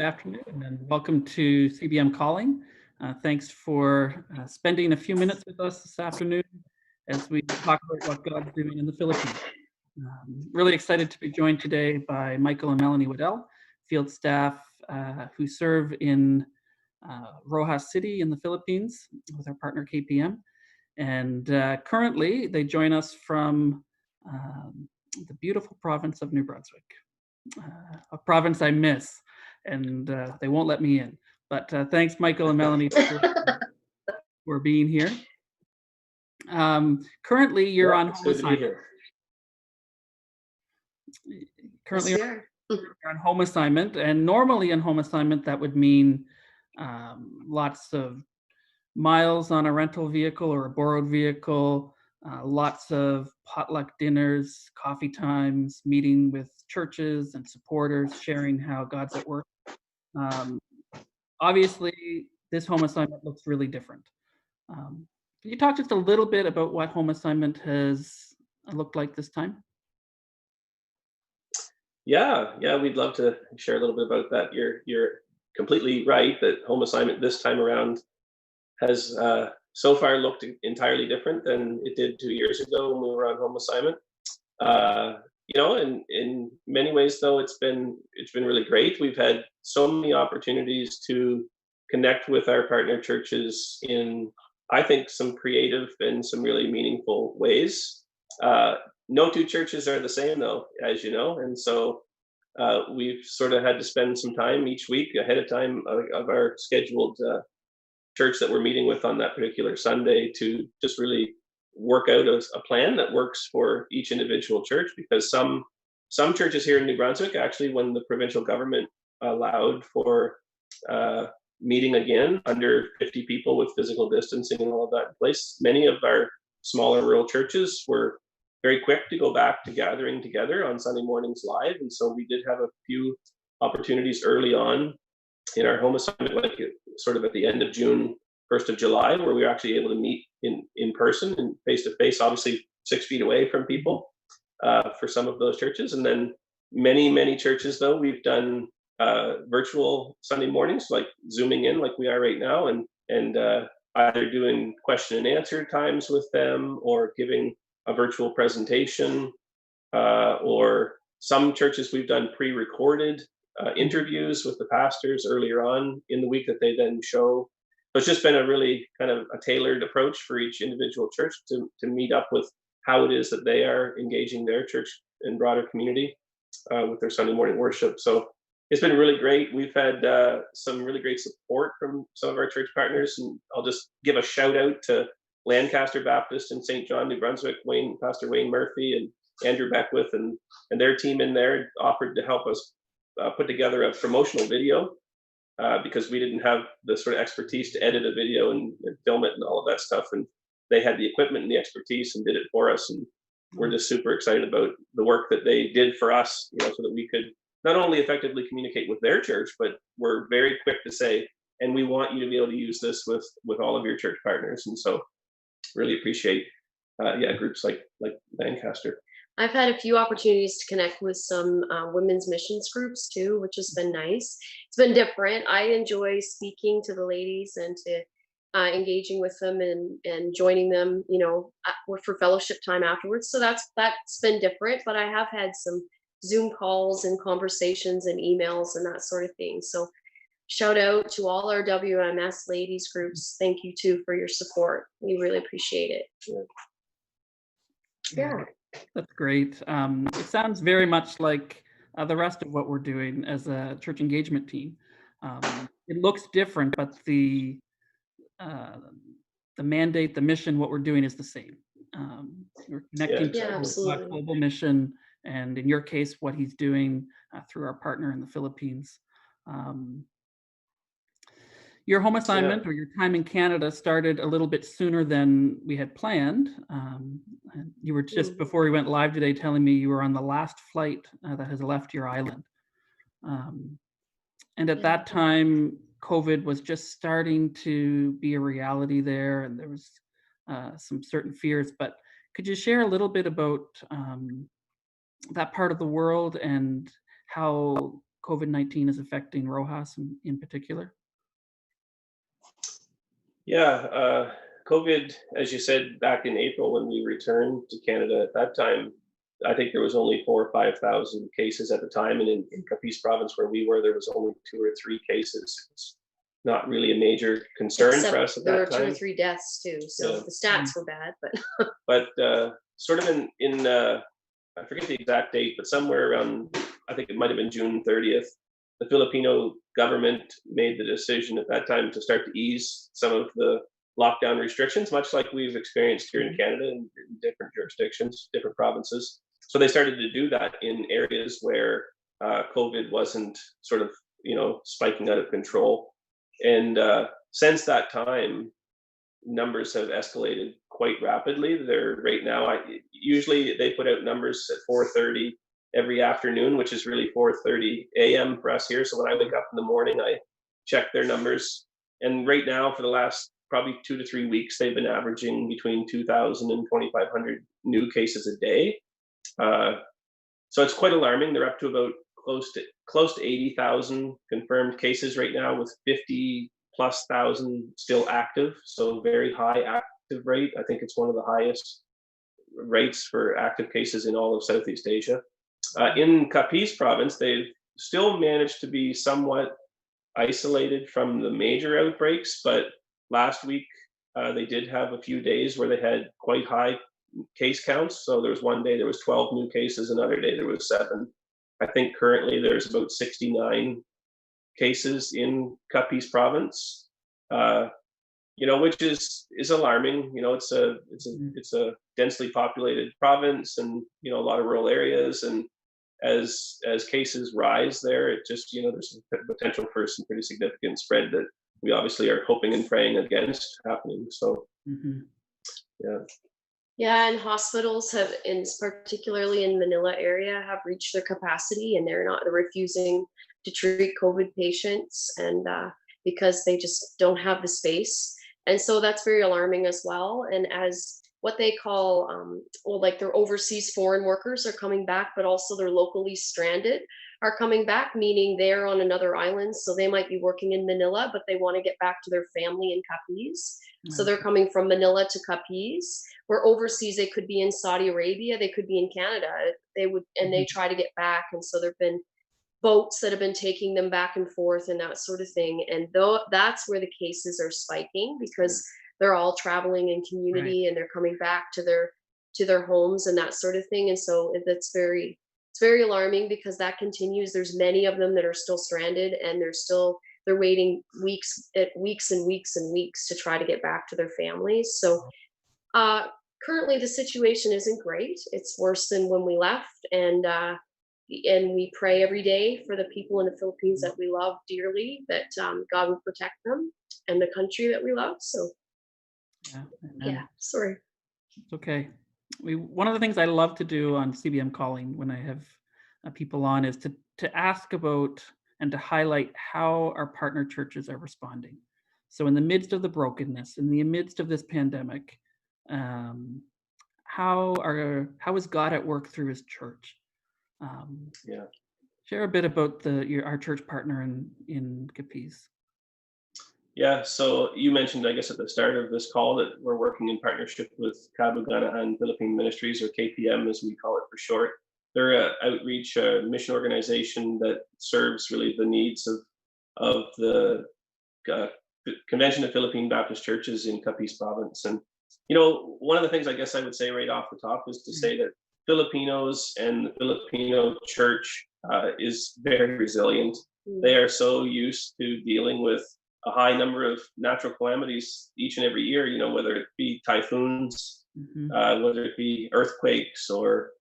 afternoon, and welcome to CBM Calling. Thanks for spending a few minutes with us this afternoon as we talk about what God's doing in the Philippines. Really excited to be joined today by Michael and Melanie Waddell, field staff who serve in Roxas City in the Philippines with our partner KPM. And currently, they join us from the beautiful province of New Brunswick. A province I miss, and they won't let me in. But thanks, Michael and Melanie, for being here. Currently, you're on home assignment. Currently, you're on home assignment, and normally in home assignment, that would mean lots of miles on a rental vehicle or a borrowed vehicle, lots of potluck dinners, coffee times, meeting with churches and supporters, sharing how God's at work. Obviously, this home assignment looks really different. Can you talk just a little bit about what home assignment has looked like this time? Yeah, we'd love to share a little bit about that. You're completely right that home assignment this time around has so far looked entirely different than it did 2 years ago when we were on home assignment. In many ways, though, it's been really great. We've had so many opportunities to connect with our partner churches in, I think, some creative and some really meaningful ways. No two churches are the same, though, as you know, and so we've sort of had to spend some time each week ahead of time of our scheduled church that we're meeting with on that particular Sunday to just really work out a plan that works for each individual church, because some churches here in New Brunswick, actually, when the provincial government allowed for meeting again under 50 people with physical distancing and all of that in place, many of our smaller rural churches were very quick to go back to gathering together on Sunday mornings live. And so we did have a few opportunities early on in our home assignment, like sort of at the end of June, 1st of July, where we were actually able to meet in person and face to face, obviously 6 feet away from people for some of those churches. And then many churches, though, we've done virtual Sunday mornings, like Zooming in like we are right now, and either doing question and answer times with them or giving a virtual presentation, or some churches we've done pre-recorded interviews with the pastors earlier on in the week that they then show. So it's just been a really kind of a tailored approach for each individual church to meet up with how it is that they are engaging their church and broader community with their Sunday morning worship. So it's been really great. We've had some really great support from some of our church partners, and I'll just give a shout out to Lancaster Baptist in St. John, New Brunswick. Pastor Wayne Murphy and Andrew Beckwith and their team in there offered to help us put together a promotional video because we didn't have the sort of expertise to edit a video and film it and all of that stuff. And they had the equipment and the expertise and did it for us. And we're just super excited about the work that they did for us, so that we could not only effectively communicate with their church, but we're very quick to say, and we want you to be able to use this with all of your church partners. And so really appreciate groups like Lancaster. I've had a few opportunities to connect with some women's missions groups too, which has been nice. It's been different. I enjoy speaking to the ladies and to engaging with them and joining them, for fellowship time afterwards. So that's been different, but I have had some Zoom calls and conversations and emails and that sort of thing. So shout out to all our WMS ladies groups. Thank you too for your support. We really appreciate it. Yeah. That's great. It sounds very much like the rest of what we're doing as a church engagement team. It looks different, but the mandate, the mission, what we're doing is the same. We're connecting to God's global mission, and in your case, what He's doing through our partner in the Philippines. Your home assignment or your time in Canada started a little bit sooner than we had planned. You were just before we went live today telling me you were on the last flight that has left your island. And at that time, COVID was just starting to be a reality there, and there was some certain fears. But could you share a little bit about that part of the world and how COVID-19 is affecting Rojas in particular? Yeah, COVID, as you said, back in April when we returned to Canada at that time, I think there was only 4,000 or 5,000 cases at the time. And in Capiz province where we were, there was only 2 or 3 cases. It's not really a major concern Except for us at there were that 2 or time. 3 deaths too, so Yeah. the stats were bad, but But sort of in I forget the exact date, but somewhere around, I think it might have been June 30th, the Filipino government made the decision at that time to start to ease some of the lockdown restrictions, much like we've experienced here in Canada in different jurisdictions, different provinces. So they started to do that in areas where COVID wasn't sort of, spiking out of control. And since that time, numbers have escalated quite rapidly. They're right now, usually they put out numbers at 4:30 every afternoon, which is really 4:30 a.m. for us here. So when I wake up in the morning, I check their numbers. And right now, for the last probably 2 to 3 weeks, they've been averaging between 2,000 and 2,500 new cases a day. So it's quite alarming. They're up to about close to 80,000 confirmed cases right now, with 50+ thousand still active. So very high active rate. I think it's one of the highest rates for active cases in all of Southeast Asia. In Capiz province, they've still managed to be somewhat isolated from the major outbreaks, but last week they did have a few days where they had quite high case counts. So there was one day there was 12 new cases, another day there was 7. I think currently there's about 69 cases in Capiz province, which is alarming. It's a densely populated province, and a lot of rural areas. And as cases rise there, it just there's potential for some pretty significant spread that we obviously are hoping and praying against happening. So, yeah. Yeah, and hospitals have, particularly in Manila area, have reached their capacity, and they're refusing to treat COVID patients, and because they just don't have the space. And so that's very alarming as well. And as what they call, like their overseas foreign workers are coming back, but also their locally stranded are coming back, meaning they're on another island. So they might be working in Manila, but they want to get back to their family in Capiz. So they're coming from Manila to Capiz, where overseas they could be in Saudi Arabia, they could be in Canada. They try to get back. And so there've been boats that have been taking them back and forth and that sort of thing. And that's where the cases are spiking, because they're all traveling in community, and they're coming back to their homes and that sort of thing. And so it's very alarming, because that continues. There's many of them that are still stranded, and they're waiting weeks and weeks and weeks to try to get back to their families. So currently the situation isn't great. It's worse than when we left. And we pray every day for the people in the Philippines that we love dearly, that God would protect them and the country that we love. So sorry. It's okay. One of the things I love to do on CBM Calling when I have people on is to ask about and to highlight how our partner churches are responding. So in the midst of the brokenness, in the midst of this pandemic, how is God at work through His church? Share a bit about our church partner in Capiz. Yeah, so you mentioned, I guess, at the start of this call that we're working in partnership with Bugana and Philippine Ministries, or KPM as we call it for short. They're an outreach mission organization that serves really the needs of the Convention of Philippine Baptist Churches in Capiz province. And one of the things I guess I would say right off the top is to say that Filipinos and the Filipino church is very resilient. They are so used to dealing with a high number of natural calamities each and every year, whether it be typhoons, whether it be earthquakes, or,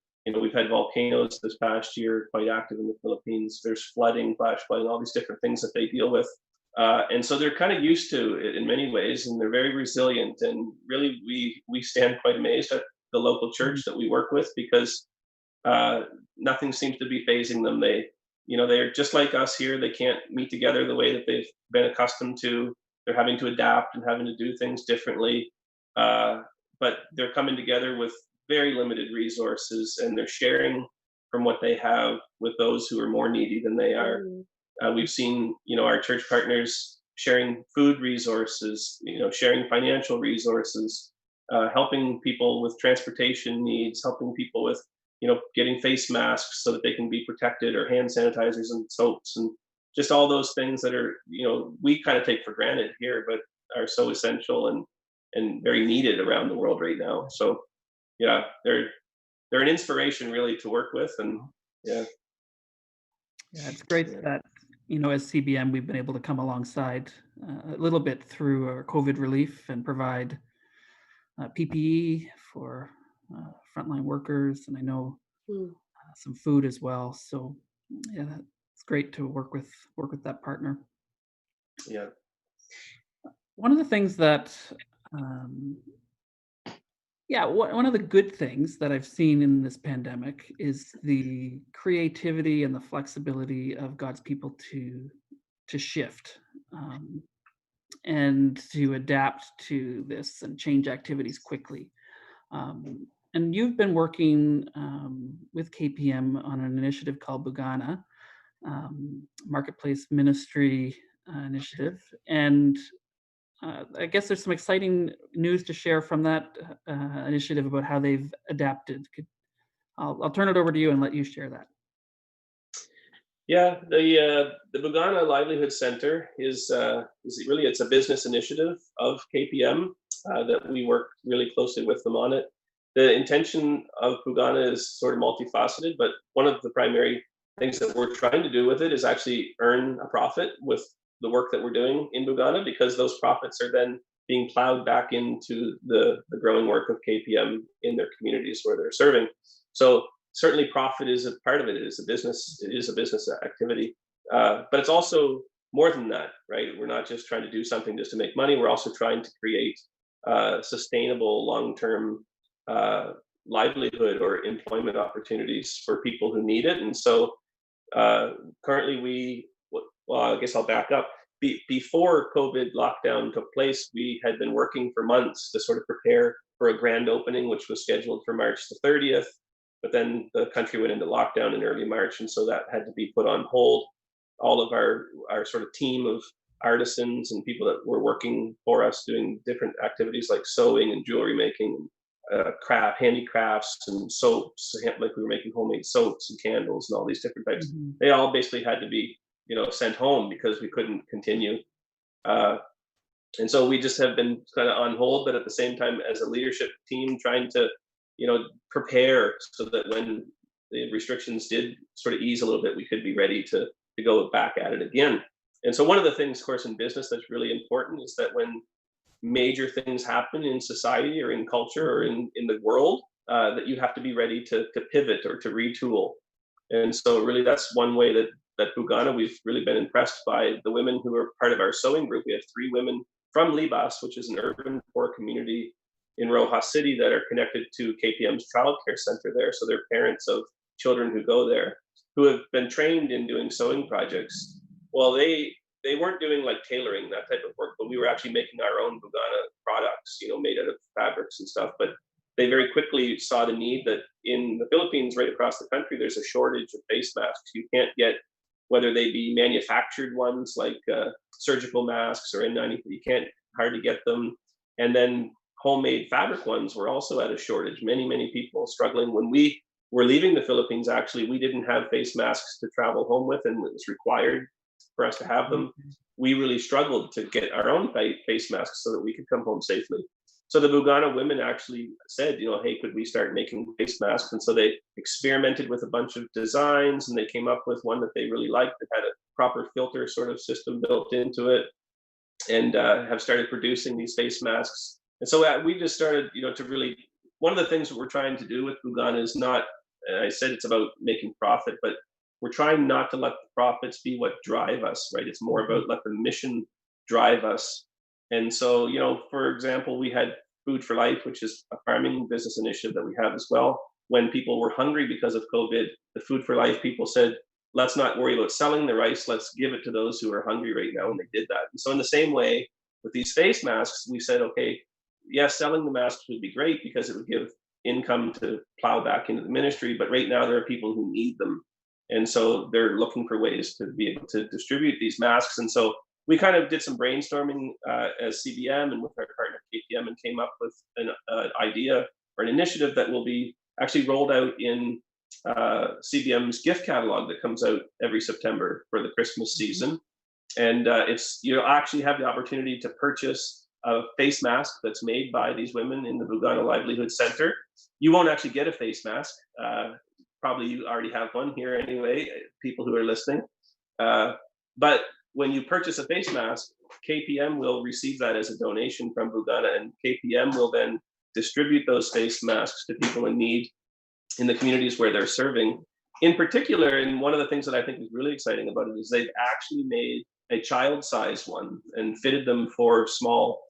we've had volcanoes this past year quite active in the Philippines. There's flooding, flash flooding, all these different things that they deal with. And so they're kind of used to it in many ways, and they're very resilient. And really, we stand quite amazed at the local church that we work with, because nothing seems to be phasing them. They're just like us here. They can't meet together the way that they've been accustomed to. They're having to adapt and having to do things differently. But they're coming together with very limited resources, and they're sharing from what they have with those who are more needy than they are. We've seen, our church partners sharing food resources, sharing financial resources, helping people with transportation needs, helping people with, getting face masks so that they can be protected, or hand sanitizers and soaps, and just all those things that are, we kind of take for granted here, but are so essential and very needed around the world right now. So yeah, they're an inspiration really to work with. And yeah, it's great that, as CBM, we've been able to come alongside a little bit through our COVID relief and provide PPE for frontline workers, and I know some food as well. So yeah, it's great to work with that partner. Yeah. One of the things that one of the good things that I've seen in this pandemic is the creativity and the flexibility of God's people to shift and to adapt to this and change activities quickly. And you've been working with KPM on an initiative called Bugana, Marketplace Ministry initiative. And I guess there's some exciting news to share from that initiative about how they've adapted. I'll turn it over to you and let you share that. Yeah, the Bugana Livelihood Center is really, it's a business initiative of KPM that we work really closely with them on it. The intention of Bugana is sort of multifaceted, but one of the primary things that we're trying to do with it is actually earn a profit with the work that we're doing in Bugana, because those profits are then being plowed back into the growing work of KPM in their communities where they're serving. So certainly profit is a part of it. It is a business activity, but it's also more than that, right? We're not just trying to do something just to make money. We're also trying to create sustainable long-term livelihood or employment opportunities for people who need it. And so currently I guess I'll back up. Before COVID lockdown took place, we had been working for months to sort of prepare for a grand opening, which was scheduled for March the 30th. But then the country went into lockdown in early March, and so that had to be put on hold. All of our sort of team of artisans and people that were working for us doing different activities like sewing and jewelry making, handicrafts and soaps, like we were making homemade soaps and candles and all these different types. Mm-hmm. They all basically had to be, sent home because we couldn't continue. And so we just have been kind of on hold, but at the same time, as a leadership team, trying to, prepare so that when the restrictions did sort of ease a little bit, we could be ready to go back at it again. And so one of the things, of course, in business that's really important is that when major things happen in society or in culture or in the world, that you have to be ready to pivot or to retool. And so really that's one way that Bugana, we've really been impressed by the women who are part of our sewing group. We have 3 women from Libas, which is an urban poor community in Roxas City, that are connected to KPM's child care center there. So they're parents of children who go there, who have been trained in doing sewing projects. Well, they weren't doing like tailoring, that type of work, but we were actually making our own Bugana products, made out of fabrics and stuff. But they very quickly saw the need that in the Philippines, right across the country, there's a shortage of face masks. You can't get, whether they be manufactured ones like surgical masks or N95, you can't hardly get them. And then homemade fabric ones were also at a shortage. Many people struggling. When we were leaving the Philippines, actually, we didn't have face masks to travel home with, and it was required for us to have them. We really struggled to get our own face masks so that we could come home safely. So the Bugana women actually said, hey, could we start making face masks? And so they experimented with a bunch of designs, and they came up with one that they really liked that had a proper filter sort of system built into it, and have started producing these face masks. And so we just started, to really, one of the things that we're trying to do with Bugana is not, and I said it's about making profit, but we're trying not to let the profits be what drive us, right? It's more about let the mission drive us. And so, for example, we had Food for Life, which is a farming business initiative that we have as well. When people were hungry because of COVID, the Food for Life people said, let's not worry about selling the rice, let's give it to those who are hungry right now, and they did that. And so in the same way, with these face masks, we said, okay, yes, selling the masks would be great because it would give income to plow back into the ministry, but right now there are people who need them. And so they're looking for ways to be able to distribute these masks. And so we kind of did some brainstorming as CBM and with our partner KPM, and came up with an idea or an initiative that will be actually rolled out in CBM's gift catalog that comes out every September for the Christmas season. And you'll actually have the opportunity to purchase a face mask that's made by these women in the Bugana Livelihood Center. You won't actually get a face mask. Probably you already have one here anyway, people who are listening. But when you purchase a face mask, KPM will receive that as a donation from Bugana, and KPM will then distribute those face masks to people in need in the communities where they're serving. In particular, and one of the things that I think is really exciting about it is they've actually made a child-sized one and fitted them for small,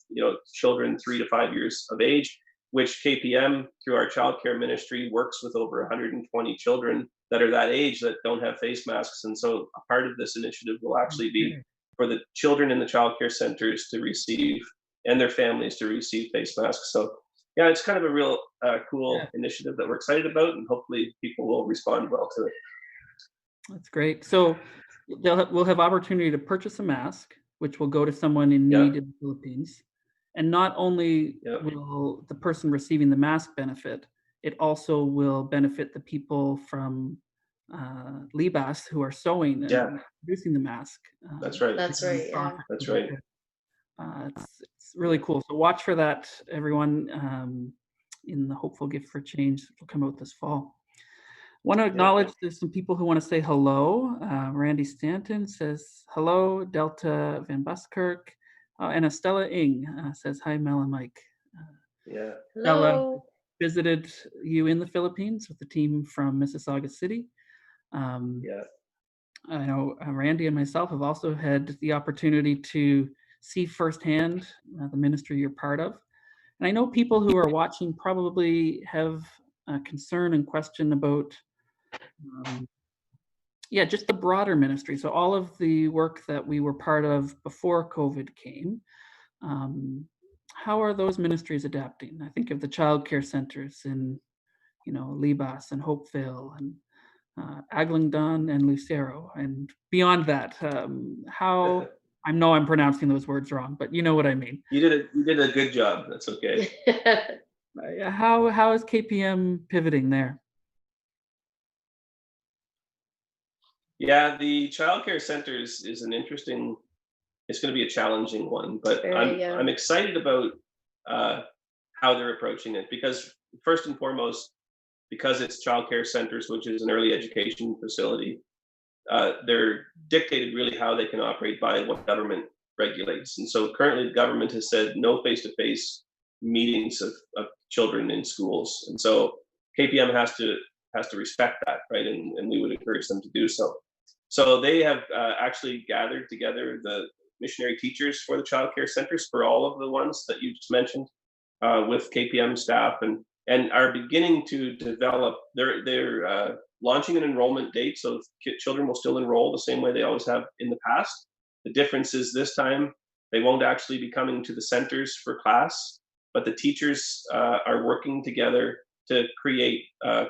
children 3 to 5 years of age, which KPM, through our childcare ministry, works with over 120 children that are that age that don't have face masks. And so a part of this initiative will actually be for the children in the childcare centers to receive, and their families to receive face masks. So yeah, it's kind of a real cool initiative that we're excited about, and hopefully people will respond well to it. That's great. So we'll have opportunity to purchase a mask, which will go to someone in need in the Philippines. And not only will the person receiving the mask benefit, it also will benefit the people from Libas who are sewing and producing the mask. That's right. That's right. Yeah. That's right. It's really cool. So watch for that, everyone, in the Hopeful Gift for Change that will come out this fall. Want to acknowledge there's some people who want to say hello. Randy Stanton says hello. Delta Van Buskirk. And Estella Ing says hi, Mel and Mike. Hello. Stella visited you in the Philippines with the team from Mississauga City. I know Randy and myself have also had the opportunity to see firsthand the ministry you're part of. And I know people who are watching probably have a concern and question about just the broader ministry. So all of the work that we were part of before COVID came, how are those ministries adapting? I think of the childcare centers in, Libas and Hopeville and Aglingdon and Lucero, and beyond that, how I know I'm pronouncing those words wrong, but you know what I mean. You did a good job. That's okay. How is KPM pivoting there? Yeah, the childcare centers is an interesting. It's going to be a challenging one, but I'm excited about how they're approaching it, because first and foremost, because it's childcare centers, which is an early education facility, they're dictated really how they can operate by what government regulates. And so currently the government has said no face-to-face meetings of children in schools. And so KPM has to respect that, right? And we would encourage them to do so. So they have actually gathered together the missionary teachers for the childcare centers, for all of the ones that you just mentioned, with KPM staff, and are beginning to develop. They're launching an enrollment date, so children will still enroll the same way they always have in the past. The difference is this time they won't actually be coming to the centers for class, but the teachers are working together to create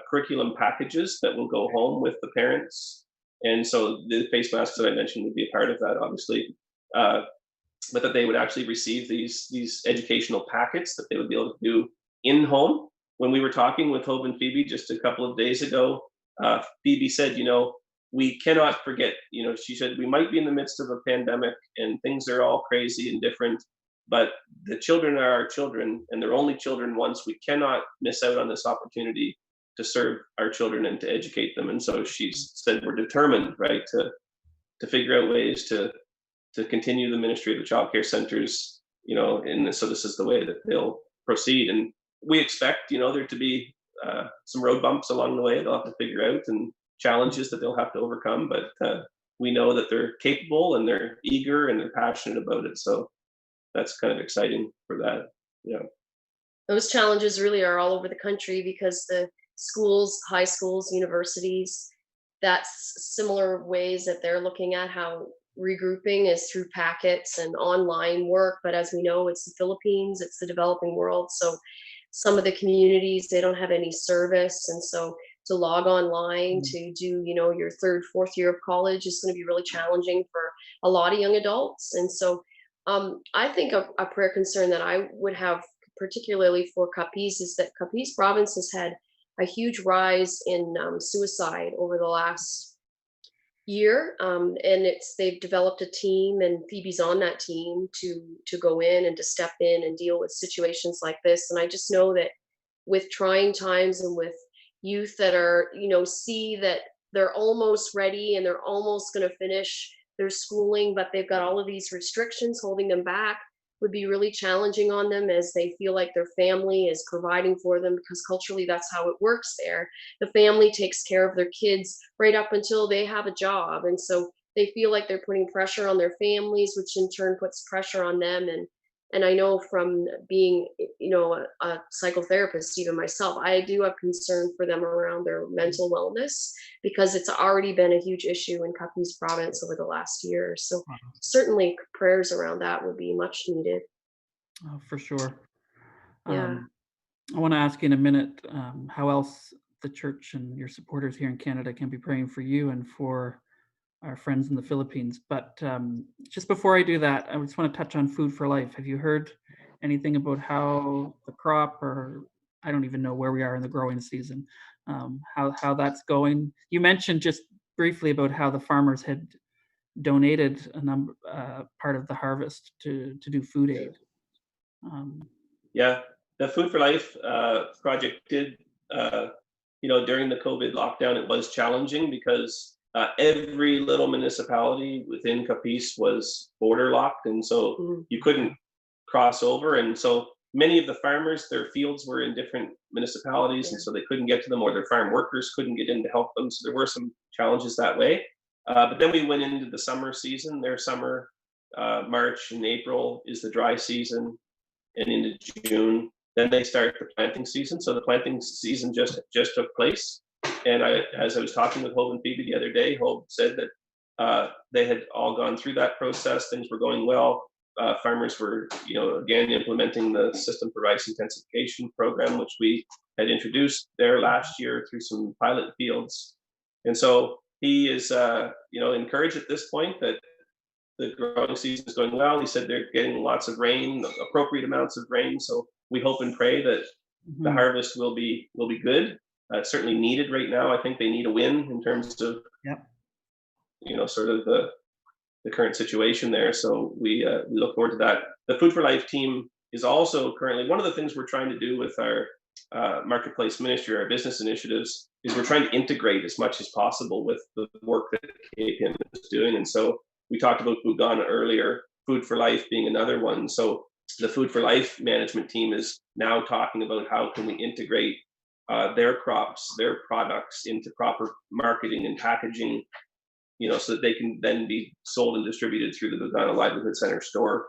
curriculum packages that will go home with the parents. And so the face masks that I mentioned would be a part of that, obviously, but that they would actually receive these educational packets that they would be able to do in home. When we were talking with Hope and Phoebe just a couple of days ago, Phoebe said, we cannot forget, she said, we might be in the midst of a pandemic and things are all crazy and different, but the children are our children and they're only children once. We cannot miss out on this opportunity to serve our children and to educate them. And so she said, we're determined, right, to figure out ways to continue the ministry of the childcare centers, and so this is the way that they'll proceed. And we expect, there to be some road bumps along the way they'll have to figure out, and challenges that they'll have to overcome, but we know that they're capable and they're eager and they're passionate about it. So that's kind of exciting for that. Yeah. Those challenges really are all over the country, because the schools, high schools, universities, that's similar ways that they're looking at how regrouping is through packets and online work. But as we know, it's the Philippines, it's the developing world. So some of the communities, they don't have any service. And so to log online to do, your third, fourth year of college is going to be really challenging for a lot of young adults. And so I think a prayer concern that I would have, particularly for Capiz, is that Capiz province has had a huge rise in suicide over the last year, and they've developed a team, and Phoebe's on that team to go in and to step in and deal with situations like this. And I just know that with trying times and with youth that are, see that they're almost ready and they're almost going to finish their schooling, but they've got all of these restrictions holding them back, would be really challenging on them as they feel like their family is providing for them, because culturally that's how it works there. The family takes care of their kids right up until they have a job. And so they feel like they're putting pressure on their families, which in turn puts pressure on them. And I know from being, a psychotherapist, even myself, I do have concern for them around their mental wellness, because it's already been a huge issue in Capiz province over the last year. So certainly prayers around that would be much needed. Oh, for sure. Yeah. I want to ask you in a minute how else the church and your supporters here in Canada can be praying for you and for our friends in the Philippines. But just before I do that, I just want to touch on Food for Life. Have you heard anything about how the crop, or I don't even know where we are in the growing season, how that's going? You mentioned just briefly about how the farmers had donated a part of the harvest to do food aid. Yeah, the Food for Life project did, during the COVID lockdown, it was challenging because every little municipality within Capiz was border locked, and so you couldn't cross over. And so many of the farmers, their fields were in different municipalities, and so they couldn't get to them, or their farm workers couldn't get in to help them. So there were some challenges that way. But then we went into the summer season. Their summer, March and April is the dry season, and into June, then they start the planting season. So the planting season just took place. And as I was talking with Hope and Phoebe the other day, Hope said that they had all gone through that process. Things were going well. Farmers were, again, implementing the System for Rice Intensification program, which we had introduced there last year through some pilot fields. And so he is, encouraged at this point that the growing season is going well. He said they're getting lots of rain, appropriate amounts of rain. So we hope and pray that the harvest will be good. It's certainly needed right now. I think they need a win in terms of, sort of the current situation there. So we look forward to that. The Food for Life team is also currently, one of the things we're trying to do with our marketplace ministry, our business initiatives, is we're trying to integrate as much as possible with the work that KPM is doing. And so we talked about Bugana earlier, Food for Life being another one. So the Food for Life management team is now talking about how can we integrate their crops, their products into proper marketing and packaging, so that they can then be sold and distributed through the Bugana Livelihood Center store.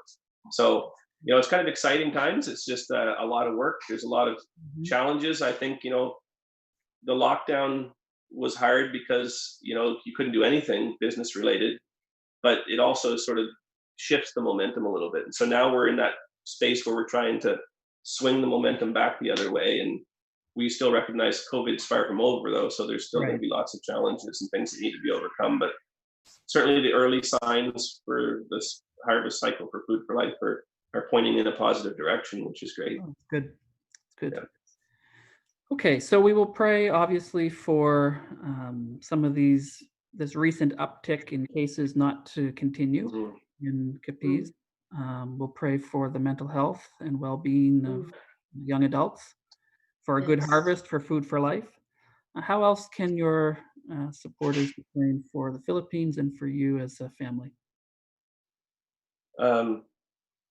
So, it's kind of exciting times. It's just a lot of work. There's a lot of challenges. I think, the lockdown was hard because, you couldn't do anything business related, but it also sort of shifts the momentum a little bit. And so now we're in that space where we're trying to swing the momentum back the other way. And we still recognize COVID's far from over, though, so there's still going to be lots of challenges and things that need to be overcome. But certainly the early signs for this harvest cycle for Food for Life are pointing in a positive direction, which is great. Oh, good. It's good. Yeah. Okay, so we will pray, obviously, for some of this recent uptick in cases not to continue in Capiz. We'll pray for the mental health and well-being of young adults, for a good harvest for Food for Life. How else can your supporters be praying for the Philippines and for you as a family?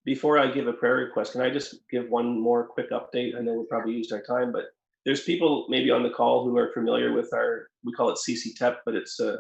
Before I give a prayer request, can I just give one more quick update? I know we probably used our time, but there's people maybe on the call who are familiar with we call it CCTEP, but it's a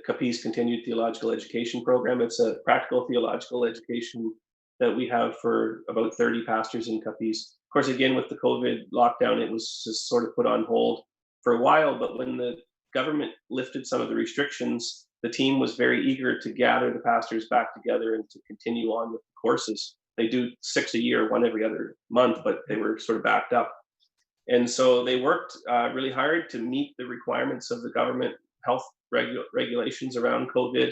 Capiz Continued Theological Education Program. It's a practical theological education that we have for about 30 pastors in Capiz. Of course, again, with the COVID lockdown, it was just sort of put on hold for a while, but when the government lifted some of the restrictions, the team was very eager to gather the pastors back together and to continue on with the courses. they do 6 a year, one every other month, but they were sort of backed up. And so they worked really hard to meet the requirements of the government health regulations around COVID,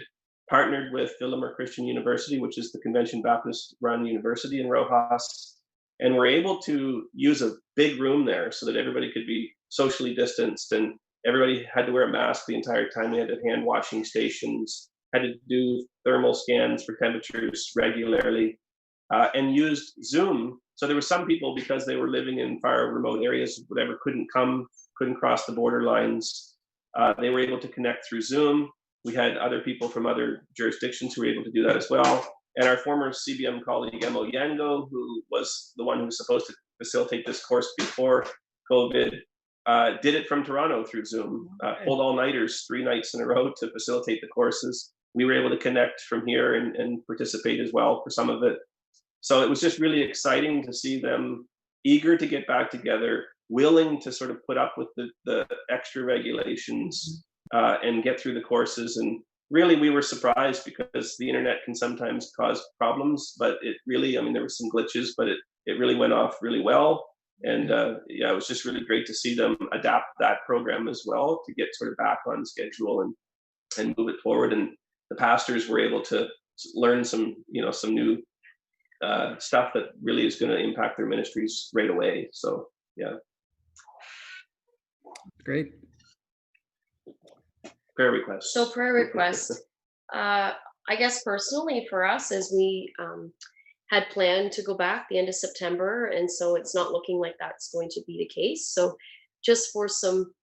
partnered with Philomer Christian University, which is the Convention Baptist run university in Rojas, and were able to use a big room there so that everybody could be socially distanced, and everybody had to wear a mask the entire time. They had hand washing stations, had to do thermal scans for temperatures regularly, and used Zoom. So there were some people, because they were living in far remote areas, whatever, couldn't cross the border lines. They were able to connect through Zoom. We had other people from other jurisdictions who were able to do that as well. And our former CBM colleague, Emo Yango, who was the one who was supposed to facilitate this course before COVID, did it from Toronto through Zoom, pulled all-nighters 3 nights in a row to facilitate the courses. We were able to connect from here and participate as well for some of it. So it was just really exciting to see them eager to get back together, willing to sort of put up with the extra regulations and get through the courses. And really, we were surprised because the internet can sometimes cause problems, but it really, I mean, there were some glitches, but it really went off really well. And yeah, it was just really great to see them adapt that program as well to get sort of back on schedule and move it forward. And the pastors were able to learn some new stuff that really is going to impact their ministries right away. So yeah. Great. Prayer requests. So prayer requests. I guess personally for us, as we had planned to go back the end of September, and so it's not looking like that's going to be the case. So just for some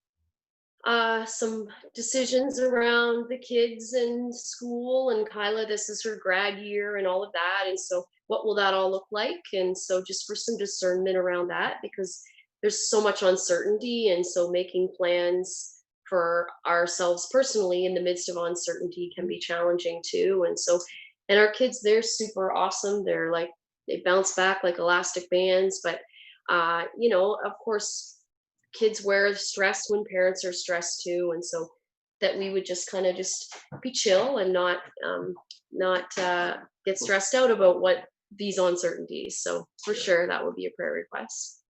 decisions around the kids and school, and Kyla, this is her grad year and all of that. And so what will that all look like? And so just for some discernment around that, because there's so much uncertainty. And so making plans for ourselves personally in the midst of uncertainty can be challenging too. And so, and our kids, they're super awesome. They're like, they bounce back like elastic bands, but of course, kids wear stress when parents are stressed too. And so that we would just kind of just be chill and not get stressed out about what these uncertainties. So for sure, that would be a prayer request.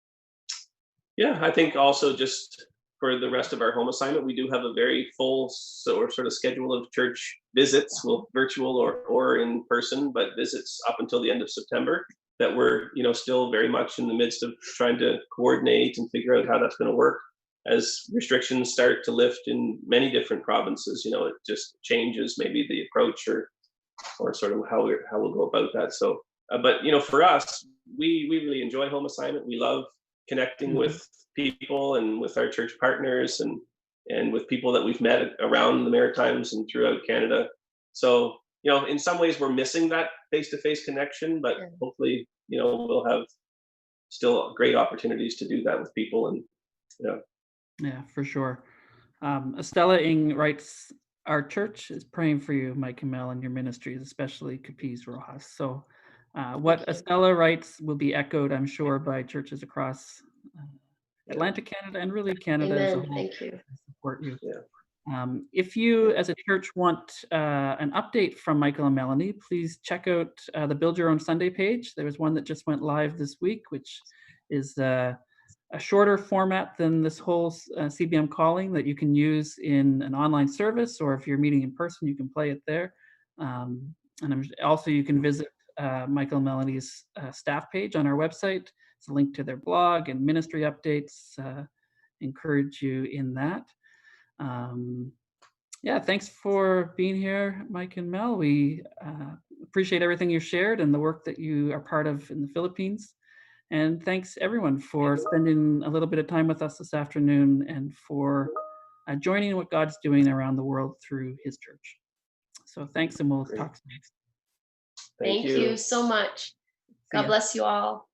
Yeah, I think also just for the rest of our home assignment, we do have a very full sort of schedule of church visits, well, virtual or in person, but visits up until the end of September that we're, still very much in the midst of trying to coordinate and figure out how that's going to work as restrictions start to lift in many different provinces. It just changes maybe the approach or sort of how we'll go about that. So, but for us, we really enjoy home assignment. We love connecting with people and with our church partners and with people that we've met around the Maritimes and throughout Canada. So, in some ways we're missing that face-to-face connection, but hopefully, we'll have still great opportunities to do that with people. And Yeah, for sure. Estella Ing writes, our church is praying for you, Mike and Mel, and your ministries, especially Capiz, Rojas. So what Estella writes will be echoed, I'm sure, by churches across Atlantic Canada and really Canada as a whole. Thank you. Support you. Yeah. If you, as a church, want an update from Michael and Melanie, please check out the Build Your Own Sunday page. There was one that just went live this week, which is a shorter format than this whole CBM Calling that you can use in an online service, or if you're meeting in person, you can play it there. And also you can visit Michael and Melanie's staff page on our website. It's a link to their blog and ministry updates. Encourage you in that. Yeah, thanks for being here, Mike and Mel. We appreciate everything you shared and the work that you are part of in the Philippines. And thanks everyone for spending a little bit of time with us this afternoon and for joining what God's doing around the world through his church. So thanks, and we'll talk soon. Thank you so much. God bless you all.